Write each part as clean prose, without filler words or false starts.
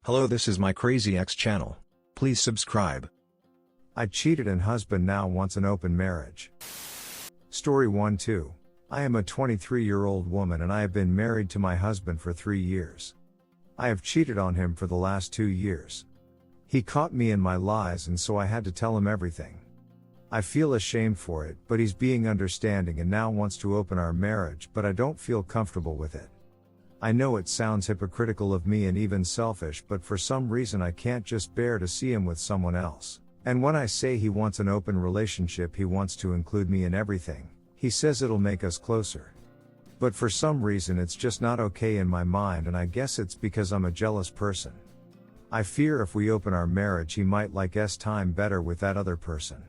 Hello, this is my Crazy Ex channel. Please subscribe. I cheated and husband now wants an open marriage. Story 1-2. I am a 23-year-old woman and I have been married to my husband for 3 years. I have cheated on him for the last 2 years. He caught me in my lies and so I had to tell him everything. I feel ashamed for it, but he's being understanding and now wants to open our marriage, but I don't feel comfortable with it. I know it sounds hypocritical of me and even selfish, but for some reason I can't just bear to see him with someone else. And when I say he wants an open relationship, he wants to include me in everything. He says it'll make us closer. But for some reason it's just not okay in my mind, and I guess it's because I'm a jealous person. I fear if we open our marriage he might like time better with that other person.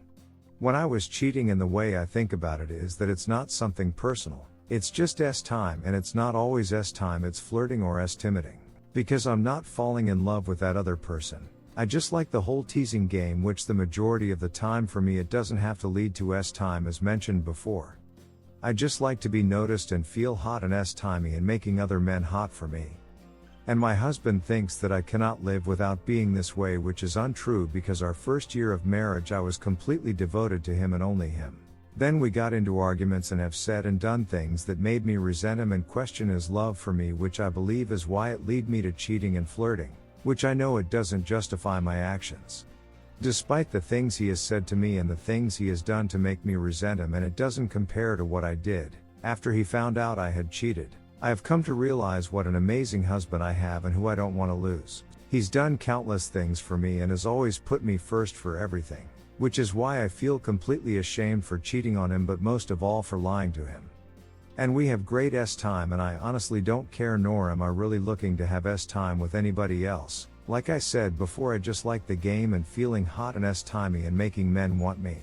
When I was cheating, and the way I think about it is that it's not something personal. It's just time, and it's not always time, it's flirting or timiding. Because I'm not falling in love with that other person. I just like the whole teasing game, which the majority of the time for me it doesn't have to lead to time as mentioned before. I just like to be noticed and feel hot and timey and making other men hot for me. And my husband thinks that I cannot live without being this way, which is untrue, because our first year of marriage I was completely devoted to him and only him. Then we got into arguments and have said and done things that made me resent him and question his love for me, which I believe is why it led me to cheating and flirting, which I know it doesn't justify my actions. Despite the things he has said to me and the things he has done to make me resent him, and it doesn't compare to what I did after he found out I had cheated. I have come to realize what an amazing husband I have and who I don't want to lose. He's done countless things for me and has always put me first for everything, which is why I feel completely ashamed for cheating on him, but most of all for lying to him. And we have great time, and I honestly don't care, nor am I really looking to have time with anybody else. Like I said before, I just like the game and feeling hot and timey and making men want me.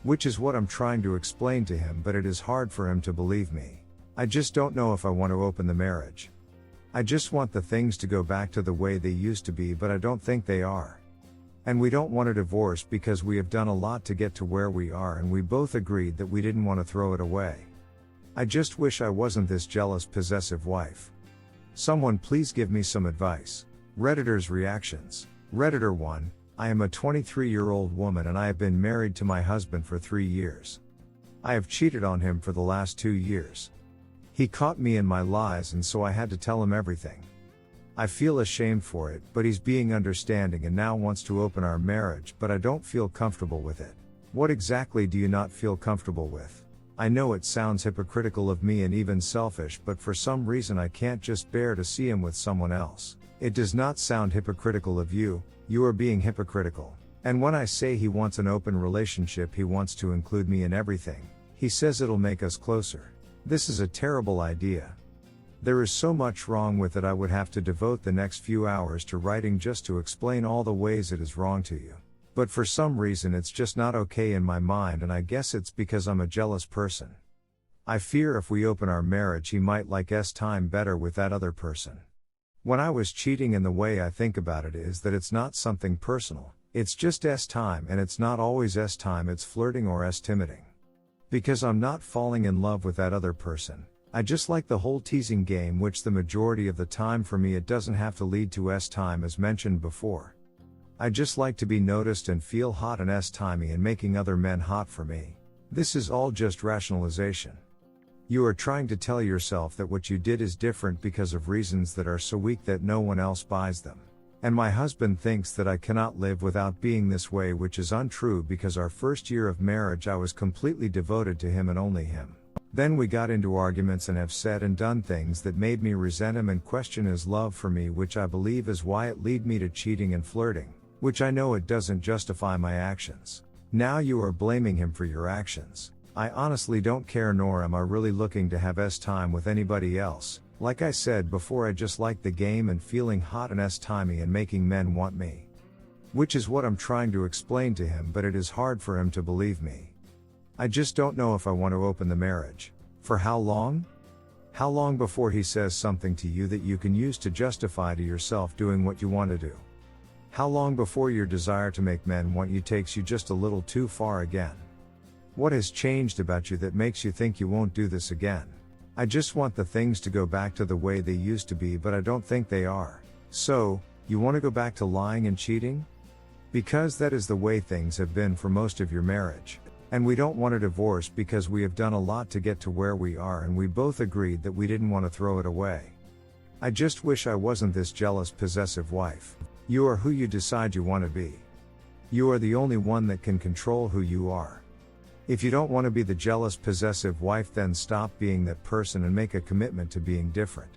Which is what I'm trying to explain to him, but it is hard for him to believe me. I just don't know if I want to open the marriage. I just want the things to go back to the way they used to be, but I don't think they are. And we don't want a divorce because we have done a lot to get to where we are, and we both agreed that we didn't want to throw it away. I just wish I wasn't this jealous, possessive wife. Someone please give me some advice. Redditors' reactions. Redditor 1, I am a 23-year-old woman and I have been married to my husband for 3 years. I have cheated on him for the last 2 years. He caught me in my lies and so I had to tell him everything. I feel ashamed for it, but he's being understanding and now wants to open our marriage, but I don't feel comfortable with it. What exactly do you not feel comfortable with? I know it sounds hypocritical of me and even selfish, but for some reason I can't just bear to see him with someone else. It does not sound hypocritical of you, you are being hypocritical. And when I say he wants an open relationship, he wants to include me in everything. He says it'll make us closer. This is a terrible idea. There is so much wrong with it, I would have to devote the next few hours to writing just to explain all the ways it is wrong to you. But for some reason it's just not okay in my mind, and I guess it's because I'm a jealous person. I fear if we open our marriage he might like time better with that other person. When I was cheating, and the way I think about it is that it's not something personal. It's just time, and it's not always time, it's flirting or timiding. Because I'm not falling in love with that other person. I just like the whole teasing game, which the majority of the time for me it doesn't have to lead to time as mentioned before. I just like to be noticed and feel hot and timey and making other men hot for me. This is all just rationalization. You are trying to tell yourself that what you did is different because of reasons that are so weak that no one else buys them. And my husband thinks that I cannot live without being this way, which is untrue, because our first year of marriage I was completely devoted to him and only him. Then we got into arguments and have said and done things that made me resent him and question his love for me, which I believe is why it led me to cheating and flirting, which I know it doesn't justify my actions. Now you are blaming him for your actions. I honestly don't care, nor am I really looking to have time with anybody else. Like I said before, I just like the game and feeling hot and timey and making men want me. Which is what I'm trying to explain to him, but it is hard for him to believe me. I just don't know if I want to open the marriage. For how long? How long before he says something to you that you can use to justify to yourself doing what you want to do? How long before your desire to make men want you takes you just a little too far again? What has changed about you that makes you think you won't do this again? I just want the things to go back to the way they used to be, but I don't think they are. So, You want to go back to lying and cheating? Because that is the way things have been for most of your marriage. And we don't want a divorce because we have done a lot to get to where we are, and we both agreed that we didn't want to throw it away. I just wish I wasn't this jealous, possessive wife. You are who you decide you want to be. You are the only one that can control who you are. If you don't want to be the jealous, possessive wife, then stop being that person and make a commitment to being different.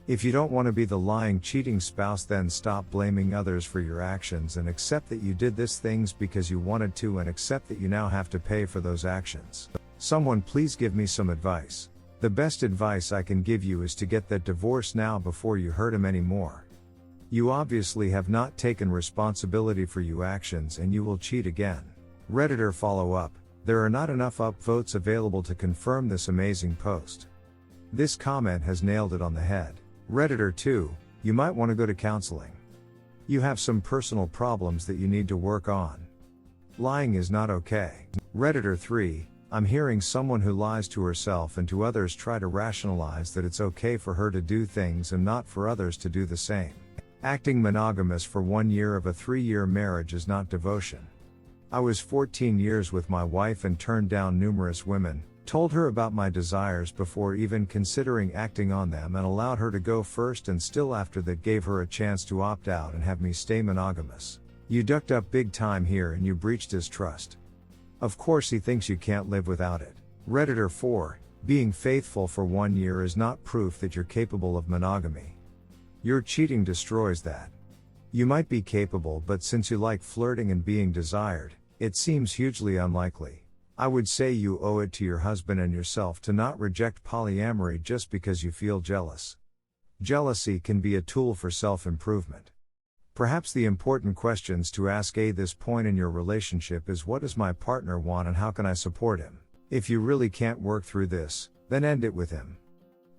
If you don't want to be the lying, cheating spouse, then stop blaming others for your actions and accept that you did these things because you wanted to, and accept that you now have to pay for those actions. Someone please give me some advice. The best advice I can give you is to get that divorce now before you hurt him anymore. You obviously have not taken responsibility for your actions and you will cheat again. Redditor follow up. There are not enough upvotes available to confirm this amazing post. This comment has nailed it on the head. Redditor 2, you might want to go to counseling. You have some personal problems that you need to work on. Lying is not okay. Redditor 3, I'm hearing someone who lies to herself and to others try to rationalize that it's okay for her to do things and not for others to do the same. Acting monogamous for 1 year of a 3-year marriage is not devotion. I was 14 years with my wife and turned down numerous women, told her about my desires before even considering acting on them, and allowed her to go first, and still after that gave her a chance to opt out and have me stay monogamous. You ducked up big time here and you breached his trust. Of course he thinks you can't live without it. Redditor 4, being faithful for 1 year is not proof that you're capable of monogamy. Your cheating destroys that. You might be capable, but since you like flirting and being desired, it seems hugely unlikely. I would say you owe it to your husband and yourself to not reject polyamory just because you feel jealous. Jealousy can be a tool for self-improvement. Perhaps the important questions to ask at this point in your relationship is, what does my partner want and how can I support him? If you really can't work through this, then end it with him.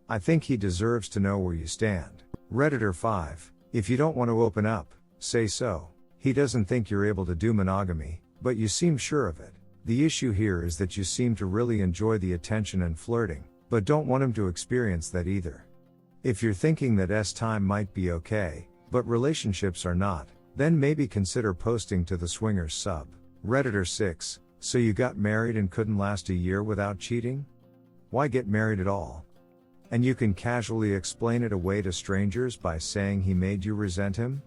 I think he deserves to know where you stand. Redditor 5, if you don't want to open up, say so. He doesn't think you're able to do monogamy, but you seem sure of it. The issue here is that you seem to really enjoy the attention and flirting, but don't want him to experience that either. If you're thinking that time might be okay, but relationships are not, then maybe consider posting to the swingers sub. Redditor 6, so you got married and couldn't last a year without cheating? Why get married at all? And you can casually explain it away to strangers by saying he made you resent him?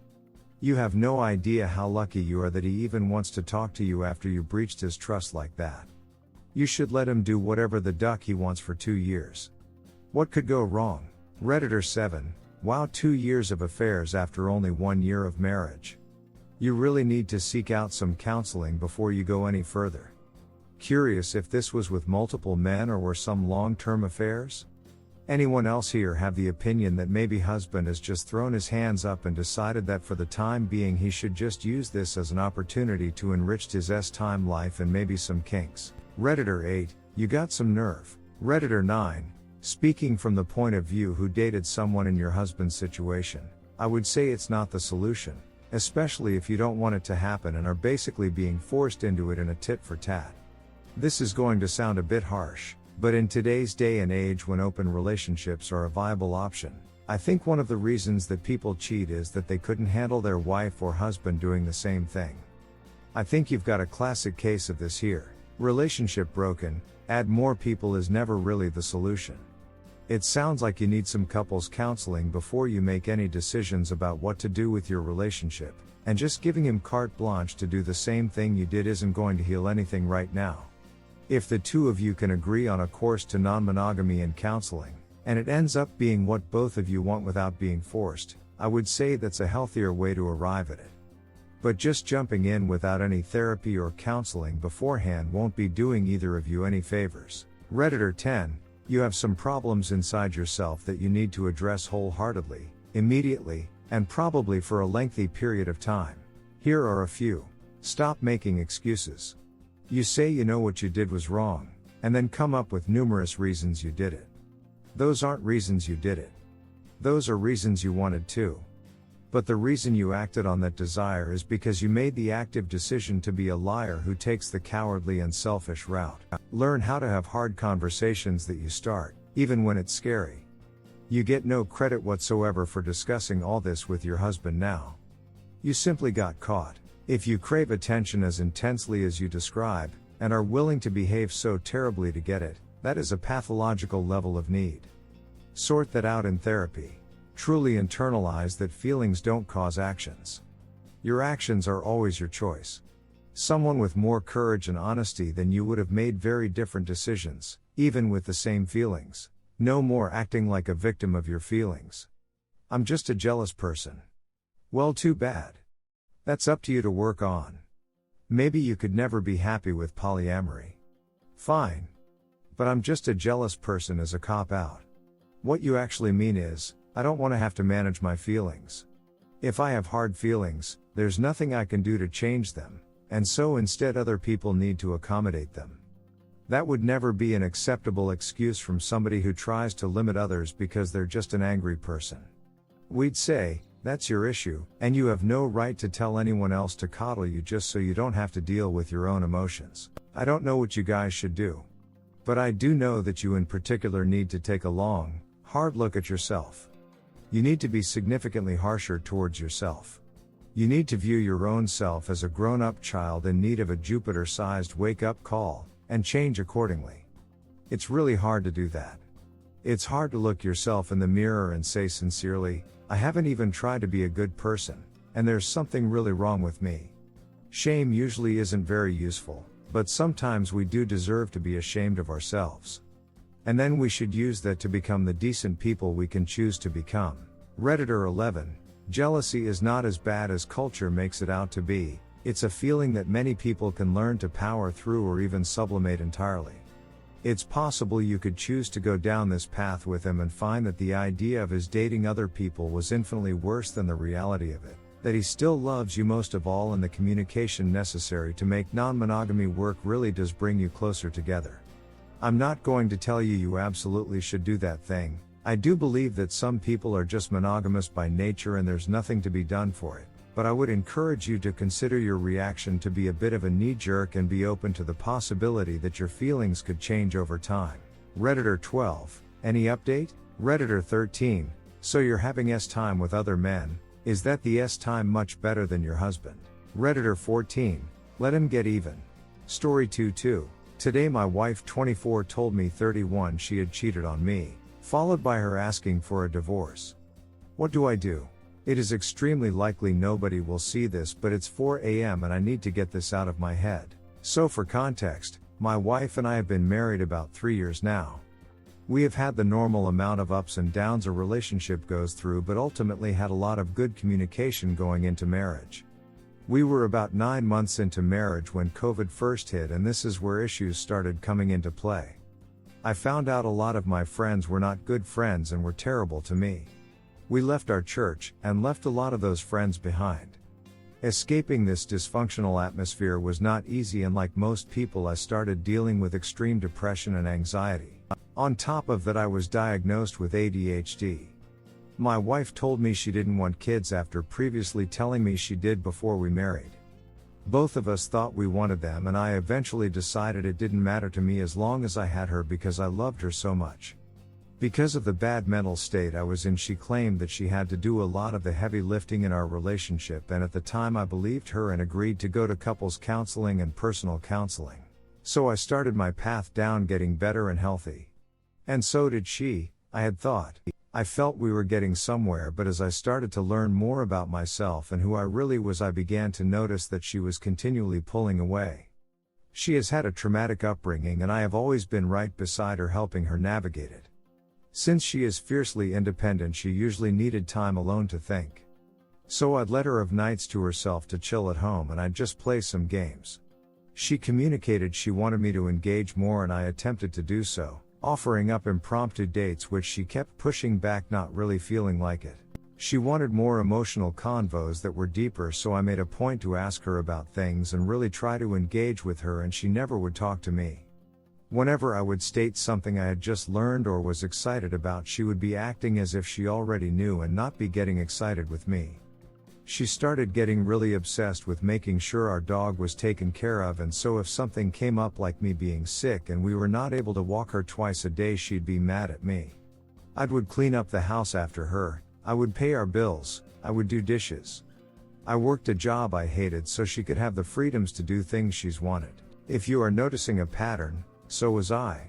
You have no idea how lucky you are that he even wants to talk to you after you breached his trust like that. You should let him do whatever the duck he wants for 2 years. What could go wrong? Redditor 7, wow, 2 years of affairs after only 1 year of marriage. You really need to seek out some counseling before you go any further. Curious if this was with multiple men or were some long-term affairs? Anyone else here have the opinion that maybe husband has just thrown his hands up and decided that for the time being he should just use this as an opportunity to enrich his time life and maybe some kinks? Redditor 8, you got some nerve. Redditor 9, speaking from the point of view who dated someone in your husband's situation, I would say it's not the solution, especially if you don't want it to happen and are basically being forced into it in a tit for tat. This is going to sound a bit harsh, but in today's day and age when open relationships are a viable option, I think one of the reasons that people cheat is that they couldn't handle their wife or husband doing the same thing. I think you've got a classic case of this here. Relationship broken, add more people is never really the solution. It sounds like you need some couples counseling before you make any decisions about what to do with your relationship, and just giving him carte blanche to do the same thing you did isn't going to heal anything right now. If the two of you can agree on a course to non-monogamy and counseling, and it ends up being what both of you want without being forced, I would say that's a healthier way to arrive at it. But just jumping in without any therapy or counseling beforehand won't be doing either of you any favors. Redditor 10, you have some problems inside yourself that you need to address wholeheartedly, immediately, and probably for a lengthy period of time. Here are a few. Stop making excuses. You say you know what you did was wrong, and then come up with numerous reasons you did it. Those aren't reasons you did it. Those are reasons you wanted to. But the reason you acted on that desire is because you made the active decision to be a liar who takes the cowardly and selfish route. Learn how to have hard conversations that you start, even when it's scary. You get no credit whatsoever for discussing all this with your husband now. You simply got caught. If you crave attention as intensely as you describe, and are willing to behave so terribly to get it, that is a pathological level of need. Sort that out in therapy. Truly internalize that feelings don't cause actions. Your actions are always your choice. Someone with more courage and honesty than you would have made very different decisions, even with the same feelings. No more acting like a victim of your feelings. I'm just a jealous person. Well, too bad. That's up to you to work on. Maybe you could never be happy with polyamory. Fine. But I'm just a jealous person is a cop-out. What you actually mean is, I don't want to have to manage my feelings. If I have hard feelings, there's nothing I can do to change them, and so instead other people need to accommodate them. That would never be an acceptable excuse from somebody who tries to limit others because they're just an angry person. We'd say, that's your issue, and you have no right to tell anyone else to coddle you just so you don't have to deal with your own emotions. I don't know what you guys should do. But I do know that you in particular need to take a long, hard look at yourself. You need to be significantly harsher towards yourself. You need to view your own self as a grown-up child in need of a Jupiter-sized wake-up call, and change accordingly. It's really hard to do that. It's hard to look yourself in the mirror and say sincerely, I haven't even tried to be a good person, and there's something really wrong with me. Shame usually isn't very useful, but sometimes we do deserve to be ashamed of ourselves. And then we should use that to become the decent people we can choose to become. Redditor 11. Jealousy is not as bad as culture makes it out to be. It's a feeling that many people can learn to power through or even sublimate entirely. It's possible you could choose to go down this path with him and find that the idea of his dating other people was infinitely worse than the reality of it, that he still loves you most of all, and the communication necessary to make non-monogamy work really does bring you closer together. I'm not going to tell you you absolutely should do that thing. I do believe that some people are just monogamous by nature and there's nothing to be done for it, but I would encourage you to consider your reaction to be a bit of a knee-jerk and be open to the possibility that your feelings could change over time. Redditor 12. Any update? Redditor 13. So you're having S-time with other men, is that the S-time much better than your husband? Redditor 14. Let him get even. Story 2-2. Today my wife 24 told me 31 she had cheated on me, followed by her asking for a divorce. What do I do? It is extremely likely nobody will see this, but it's 4 a.m. and I need to get this out of my head. So for context, my wife and I have been married about 3 years now. We have had the normal amount of ups and downs a relationship goes through, but ultimately had a lot of good communication going into marriage. We were about 9 months into marriage when COVID first hit, and this is where issues started coming into play. I found out a lot of my friends were not good friends and were terrible to me. We left our church, and left a lot of those friends behind. Escaping this dysfunctional atmosphere was not easy, and like most people I started dealing with extreme depression and anxiety. On top of that, I was diagnosed with ADHD. My wife told me she didn't want kids after previously telling me she did before we married. Both of us thought we wanted them, and I eventually decided it didn't matter to me as long as I had her because I loved her so much. Because of the bad mental state I was in, she claimed that she had to do a lot of the heavy lifting in our relationship, and at the time I believed her and agreed to go to couples counseling and personal counseling. So I started my path down getting better and healthy. And so did she, I had thought. I felt we were getting somewhere, but as I started to learn more about myself and who I really was, I began to notice that she was continually pulling away. She has had a traumatic upbringing, and I have always been right beside her, helping her navigate it. Since she is fiercely independent, she usually needed time alone to think. So I'd let her have nights to herself to chill at home, and I'd just play some games. She communicated she wanted me to engage more, and I attempted to do so, offering up impromptu dates which she kept pushing back, not really feeling like it. She wanted more emotional convos that were deeper, so I made a point to ask her about things and really try to engage with her, and she never would talk to me. Whenever I would state something I had just learned or was excited about, she would be acting as if she already knew and not be getting excited with me. She started getting really obsessed with making sure our dog was taken care of, and so if something came up like me being sick and we were not able to walk her twice a day, she'd be mad at me. I would clean up the house after her, I would pay our bills, I would do dishes. I worked a job I hated so she could have the freedoms to do things she's wanted. If you are noticing a pattern, so was I.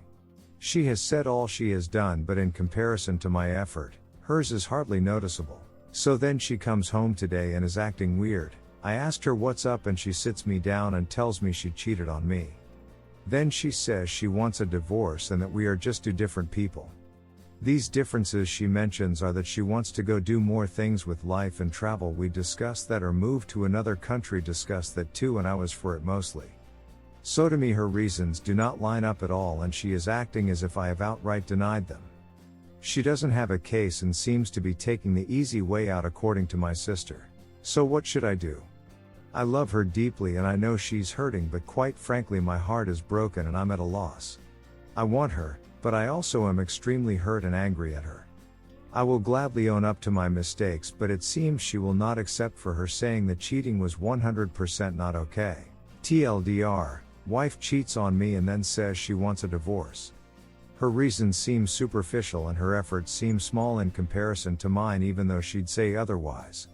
She has said all she has done, but in comparison to my effort, hers is hardly noticeable. So then she comes home today and is acting weird. I asked her what's up and she sits me down and tells me she cheated on me. Then she says she wants a divorce and that we are just two different people. These differences she mentions are that she wants to go do more things with life and travel. We discussed that, or move to another country, discussed that too, and I was for it mostly. So to me her reasons do not line up at all, and she is acting as if I have outright denied them. She doesn't have a case and seems to be taking the easy way out according to my sister. So what should I do? I love her deeply and I know she's hurting, but quite frankly my heart is broken and I'm at a loss. I want her, but I also am extremely hurt and angry at her. I will gladly own up to my mistakes, but it seems she will not accept for her saying that cheating was 100% not okay. TLDR, wife cheats on me and then says she wants a divorce. Her reasons seem superficial and her efforts seem small in comparison to mine, even though she'd say otherwise.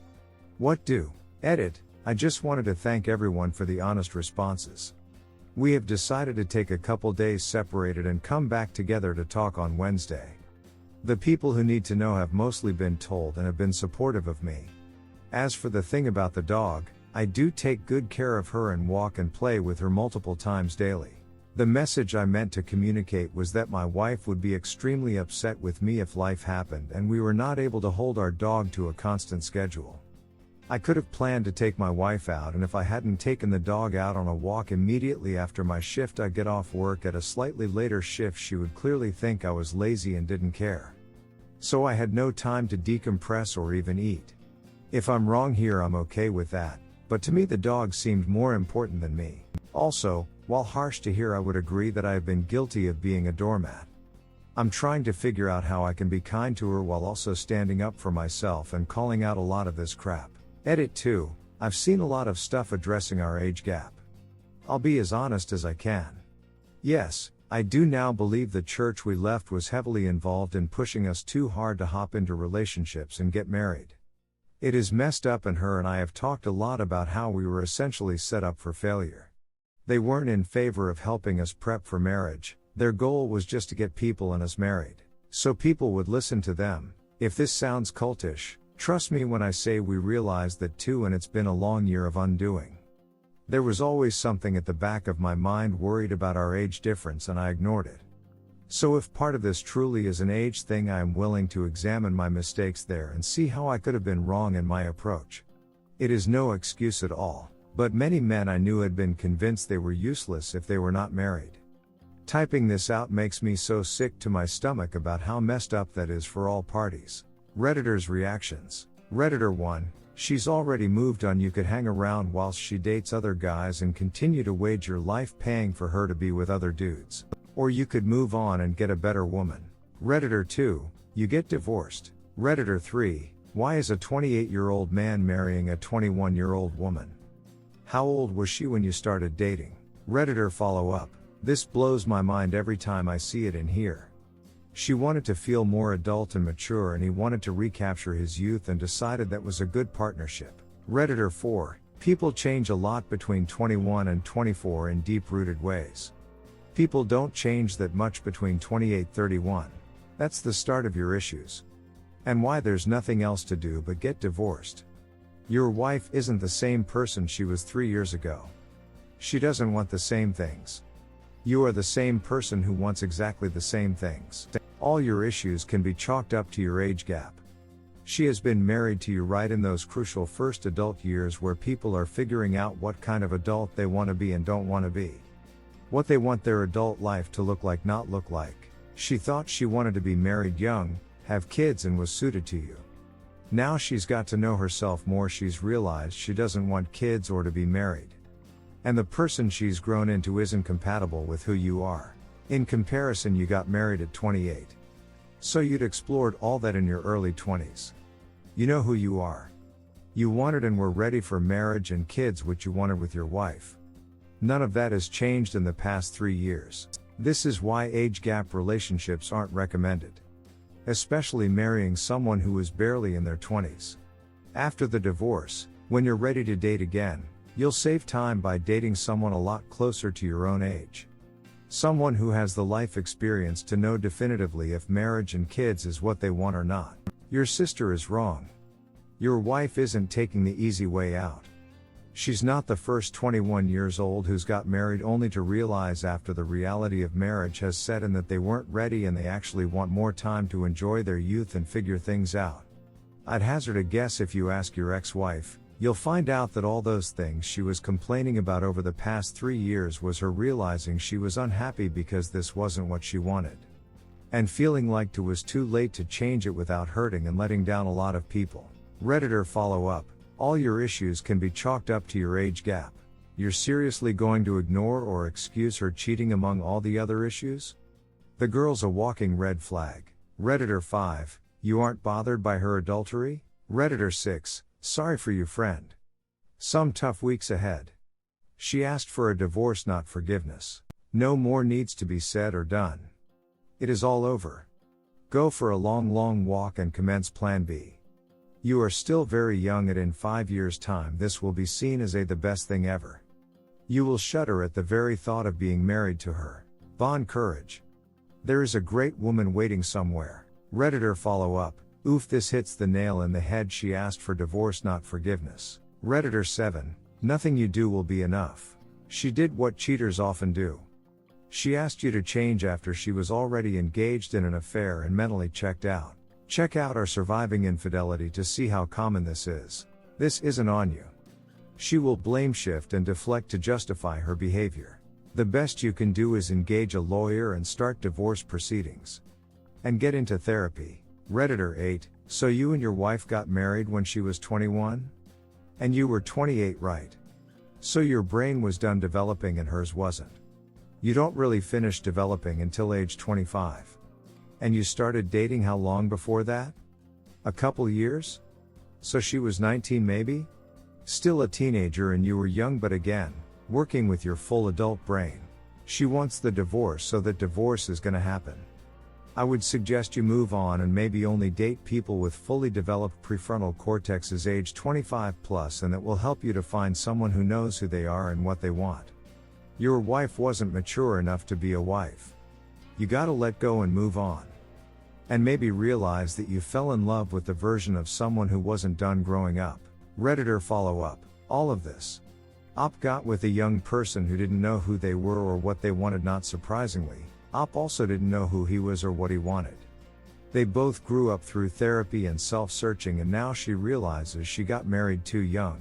What do? Edit. I just wanted to thank everyone for the honest responses. We have decided to take a couple days separated and come back together to talk on Wednesday. The people who need to know have mostly been told and have been supportive of me. As for the thing about the dog, I do take good care of her and walk and play with her multiple times daily. The message I meant to communicate was that my wife would be extremely upset with me if life happened and we were not able to hold our dog to a constant schedule. I could have planned to take my wife out, and if I hadn't taken the dog out on a walk immediately after my shift, I get off work at a slightly later shift, she would clearly think I was lazy and didn't care. So I had no time to decompress or even eat. If I'm wrong here, I'm okay with that, but to me the dog seemed more important than me. Also, while harsh to hear, I would agree that I have been guilty of being a doormat. I'm trying to figure out how I can be kind to her while also standing up for myself and calling out a lot of this crap. Edit 2, I've seen a lot of stuff addressing our age gap. I'll be as honest as I can. Yes, I do now believe the church we left was heavily involved in pushing us too hard to hop into relationships and get married. It is messed up, and her and I have talked a lot about how we were essentially set up for failure. They weren't in favor of helping us prep for marriage, their goal was just to get people and us married, so people would listen to them. If this sounds cultish, trust me when I say we realized that too, and it's been a long year of undoing. There was always something at the back of my mind worried about our age difference, and I ignored it. So if part of this truly is an age thing, I am willing to examine my mistakes there and see how I could have been wrong in my approach. It is no excuse at all, but many men I knew had been convinced they were useless if they were not married. Typing this out makes me so sick to my stomach about how messed up that is for all parties. Redditors' reactions. Redditor 1, she's already moved on. You could hang around whilst she dates other guys and continue to wage your life paying for her to be with other dudes. Or you could move on and get a better woman. Redditor 2, you get divorced. Redditor 3, why is a 28-year-old man marrying a 21-year-old woman? How old was she when you started dating? Redditor follow-up, this blows my mind every time I see it in here. She wanted to feel more adult and mature, and he wanted to recapture his youth and decided that was a good partnership. Redditor 4, people change a lot between 21 and 24 in deep-rooted ways. People don't change that much between 28-31. That's the start of your issues. And why there's nothing else to do but get divorced. Your wife isn't the same person she was 3 years ago. She doesn't want the same things. You are the same person who wants exactly the same things. All your issues can be chalked up to your age gap. She has been married to you right in those crucial first adult years where people are figuring out what kind of adult they want to be and don't want to be. What they want their adult life to look like, not look like. She thought she wanted to be married young, have kids, and was suited to you. Now she's got to know herself more. She's realized she doesn't want kids or to be married. And the person she's grown into isn't compatible with who you are. In comparison, you got married at 28. So you'd explored all that in your early 20s. You know who you are. You wanted and were ready for marriage and kids, which you wanted with your wife. None of that has changed in the past 3 years. This is why age gap relationships aren't recommended. Especially marrying someone who is barely in their 20s. After the divorce, When you're ready to date again, you'll save time by dating someone a lot closer to your own age. Someone who has the life experience to know definitively if marriage and kids is what they want or not. Your sister is wrong. Your wife isn't taking the easy way out. She's not the first 21 years old who's got married only to realize after the reality of marriage has set in that they weren't ready and they actually want more time to enjoy their youth and figure things out. I'd hazard a guess if you ask your ex-wife, you'll find out that all those things she was complaining about over the past 3 years was her realizing she was unhappy because this wasn't what she wanted. And feeling like it was too late to change it without hurting and letting down a lot of people. Redditor follow-up. All your issues can be chalked up to your age gap. You're seriously going to ignore or excuse her cheating among all the other issues? The girl's a walking red flag. Redditor 5, you aren't bothered by her adultery? Redditor 6, sorry for you friend. Some tough weeks ahead. She asked for a divorce, not forgiveness. No more needs to be said or done. It is all over. Go for a long walk and commence plan B. You are still very young and in 5 years' time this will be seen as the best thing ever. You will shudder at the very thought of being married to her. Bond courage. There is a great woman waiting somewhere. Redditor follow-up, oof, this hits the nail in the head. She asked for divorce, not forgiveness. Redditor 7, nothing you do will be enough. She did what cheaters often do. She asked you to change after she was already engaged in an affair and mentally checked out. Check out our surviving infidelity to see how common this is. This isn't on you. She will blame shift and deflect to justify her behavior. The best you can do is engage a lawyer and start divorce proceedings. And get into therapy. Redditor 8, so you and your wife got married when she was 21? And you were 28, right? So your brain was done developing and hers wasn't. You don't really finish developing until age 25. And you started dating how long before that? A couple years? So she was 19 maybe? Still a teenager and you were young, but again, working with your full adult brain. She wants the divorce, so that divorce is gonna happen. I would suggest you move on and maybe only date people with fully developed prefrontal cortexes age 25 plus, and that will help you to find someone who knows who they are and what they want. Your wife wasn't mature enough to be a wife. You gotta let go and move on. And maybe realize that you fell in love with the version of someone who wasn't done growing up. Redditor follow-up, all of this. Op got with a young person who didn't know who they were or what they wanted. Not surprisingly, Op also didn't know who he was or what he wanted. They both grew up through therapy and self-searching, and now she realizes she got married too young.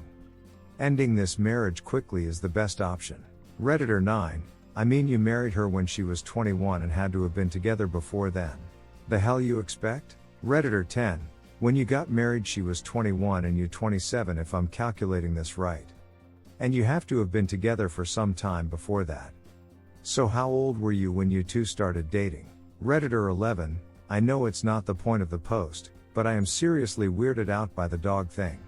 Ending this marriage quickly is the best option. Redditor 9, I mean, you married her when she was 21 and had to have been together before then. The hell you expect? Redditor 10, when you got married she was 21 and you 27 if I'm calculating this right. And you have to have been together for some time before that. So how old were you when you two started dating? Redditor 11, I know it's not the point of the post, but I am seriously weirded out by the dog thing.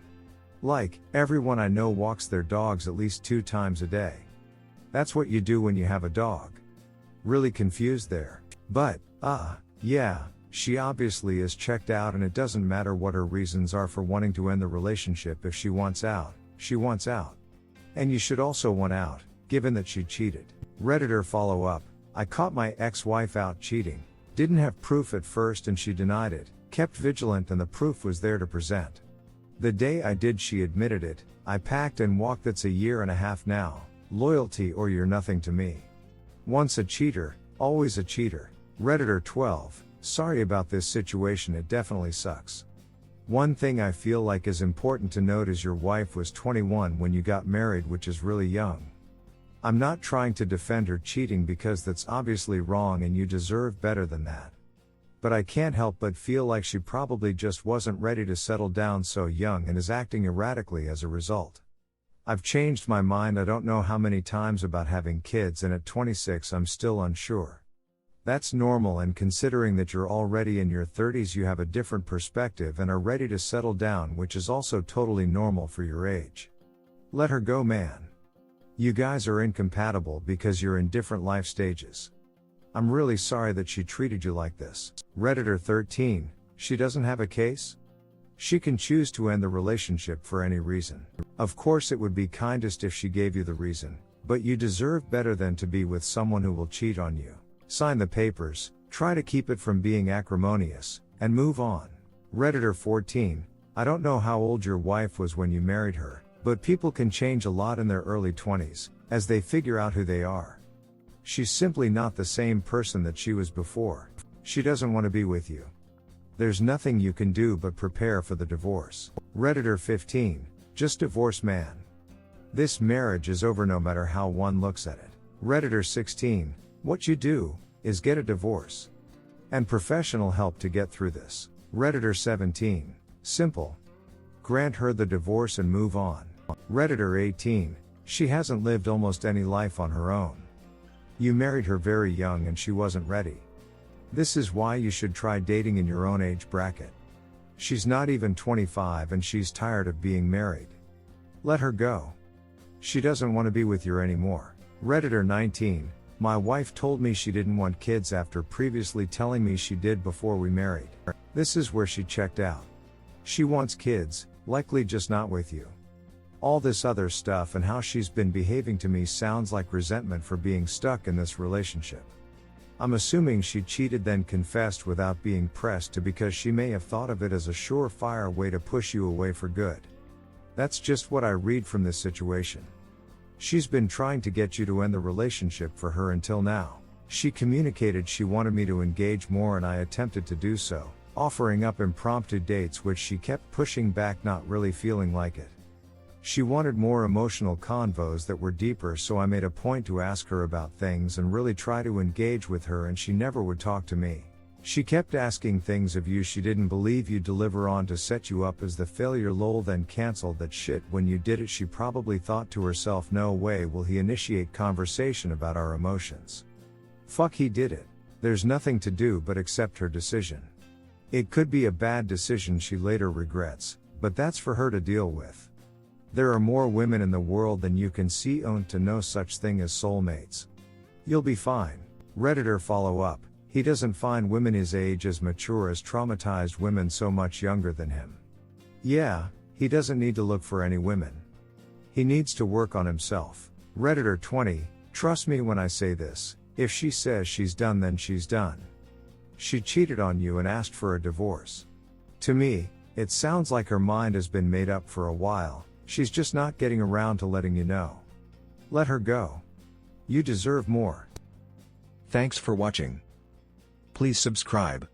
Like, everyone I know walks their dogs at least 2 times a day. That's what you do when you have a dog. Really confused there. But, yeah, she obviously is checked out, and it doesn't matter what her reasons are for wanting to end the relationship. If she wants out, she wants out. And you should also want out, given that she cheated. Redditor follow-up, I caught my ex-wife out cheating, didn't have proof at first and she denied it, kept vigilant and the proof was there to present. The day I did she admitted it, I packed and walked. That's a year and a half now. Loyalty or you're nothing to me. Once a cheater, always a cheater. Redditor 12, sorry about this situation, it definitely sucks. One thing I feel like is important to note is your wife was 21 when you got married, which is really young. I'm not trying to defend her cheating because that's obviously wrong and you deserve better than that. But I can't help but feel like she probably just wasn't ready to settle down so young and is acting erratically as a result. I've changed my mind I don't know how many times about having kids, and at 26 I'm still unsure. That's normal, and considering that you're already in your 30s you have a different perspective and are ready to settle down, which is also totally normal for your age. Let her go, man. You guys are incompatible because you're in different life stages. I'm really sorry that she treated you like this. Redditor 13, she doesn't have a case? She can choose to end the relationship for any reason. Of course, it would be kindest if she gave you the reason, but you deserve better than to be with someone who will cheat on you. Sign the papers, try to keep it from being acrimonious, and move on. Redditor 14, I don't know how old your wife was when you married her, but people can change a lot in their early 20s, as they figure out who they are. She's simply not the same person that she was before. She doesn't want to be with you. There's nothing you can do but prepare for the divorce. Redditor 15, just divorce man. This marriage is over no matter how one looks at it. Redditor 16, what you do, is get a divorce. And professional help to get through this. Redditor 17, simple. Grant her the divorce and move on. Redditor 18, she hasn't lived almost any life on her own. You married her very young and she wasn't ready. This is why you should try dating in your own age bracket. She's not even 25 and she's tired of being married. Let her go. She doesn't want to be with you anymore. Redditor 19, my wife told me she didn't want kids after previously telling me she did before we married. This is where she checked out. She wants kids, likely just not with you. All this other stuff and how she's been behaving to me sounds like resentment for being stuck in this relationship. I'm assuming she cheated then confessed without being pressed to because she may have thought of it as a surefire way to push you away for good. That's just what I read from this situation. She's been trying to get you to end the relationship for her until now. She communicated she wanted me to engage more and I attempted to do so, offering up impromptu dates which she kept pushing back, not really feeling like it. She wanted more emotional convos that were deeper, so I made a point to ask her about things and really try to engage with her, and she never would talk to me. She kept asking things of you she didn't believe you'd deliver on to set you up as the failure, lol, then canceled that shit when you did it. She probably thought to herself, no way will he initiate conversation about our emotions. Fuck, he did it. There's nothing to do but accept her decision. It could be a bad decision she later regrets, but that's for her to deal with. There are more women in the world than you can see, own to no such thing as soulmates. You'll be fine. Redditor follow up, he doesn't find women his age as mature as traumatized women so much younger than him. Yeah, he doesn't need to look for any women. He needs to work on himself. Redditor 20, trust me when I say this, if she says she's done then she's done. She cheated on you and asked for a divorce. To me, it sounds like her mind has been made up for a while. She's just not getting around to letting you know. Let her go. You deserve more. Thanks for watching. Please subscribe.